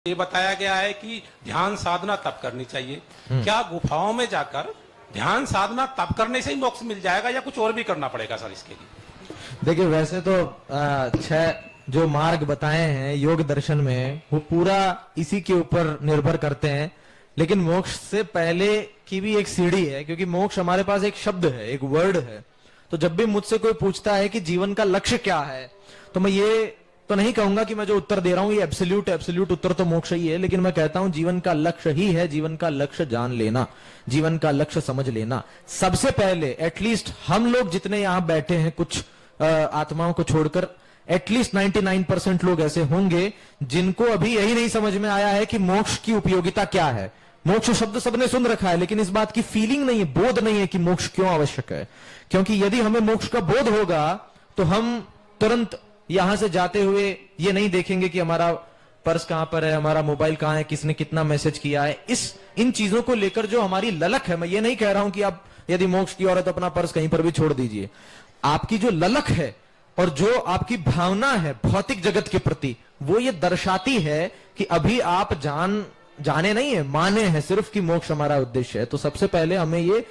ये बताया गया है कि ध्यान साधना तब करनी चाहिए। क्या गुफाओं में जाकर ध्यान साधना तब करने से ही मोक्ष मिल जाएगा या कुछ और भी करना पड़ेगा सर इसके लिए? देखिए, वैसे तो 6 जो मार्ग बताए हैं योग दर्शन में वो पूरा इसी के ऊपर निर्भर करते हैं, लेकिन मोक्ष से पहले की भी एक सीढ़ी है, क्योंकि मोक्ष हमारे पास एक शब्द है, एक वर्ड है। तो जब भी मुझसे कोई पूछता है कि जीवन का लक्ष्य क्या है, तो मैं ये तो नहीं कहूंगा कि मैं जो उत्तर दे रहा हूं ये एब्सोल्यूट उत्तर तो मोक्ष ही है, लेकिन मैं कहता हूं जीवन का लक्ष्य ही है, जीवन का लक्ष्य जान लेना, जीवन का लक्ष्य समझ लेना। सबसे पहले एटलीस्ट हम लोग जितने यहां बैठे हैं, कुछ आत्माओं को छोड़कर एटलीस्ट 99% लोग ऐसे होंगे जिनको अभी यही नहीं समझ में आया है कि मोक्ष की उपयोगिता क्या है। मोक्ष शब्द सबने सुन रखा है, लेकिन इस बात की फीलिंग नहीं है, बोध नहीं है कि मोक्ष क्यों आवश्यक है। क्योंकि यदि हमें मोक्ष का बोध होगा तो हम तुरंत यहां से जाते हुए ये नहीं देखेंगे कि हमारा पर्स कहां पर है, हमारा मोबाइल कहां है, किसने कितना मैसेज किया है। इन चीजों को लेकर जो हमारी ललक है, मैं ये नहीं कह रहा हूं कि आप यदि मोक्ष की औरत अपना पर्स कहीं पर भी छोड़ दीजिए। आपकी जो ललक है और जो आपकी भावना है भौतिक जगत के प्रति, वो ये दर्शाती है कि अभी आप जाने नहीं है, माने हैं सिर्फ कि मोक्ष हमारा उद्देश्य है। तो सबसे पहले हमें ये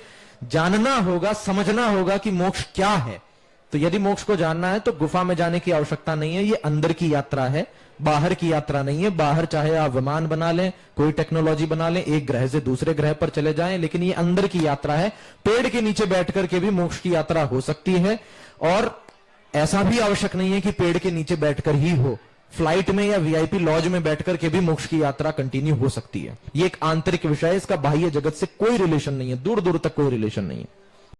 जानना होगा, समझना होगा कि मोक्ष क्या है। तो यदि मोक्ष को जानना है तो गुफा में जाने की आवश्यकता नहीं है, ये अंदर की यात्रा है, बाहर की यात्रा नहीं है। बाहर चाहे आप विमान बना लें, कोई टेक्नोलॉजी बना लें, एक ग्रह से दूसरे ग्रह पर चले जाएं, लेकिन ये अंदर की यात्रा है। पेड़ के नीचे बैठ करके भी मोक्ष की यात्रा हो सकती है, और ऐसा भी आवश्यक नहीं है कि पेड़ के नीचे बैठकर ही हो। फ्लाइट में या वीआईपी लॉज में बैठकर के भी मोक्ष की यात्रा कंटिन्यू हो सकती है। ये एक आंतरिक विषय है, इसका बाह्य जगत से कोई रिलेशन नहीं है, दूर दूर तक कोई रिलेशन नहीं है।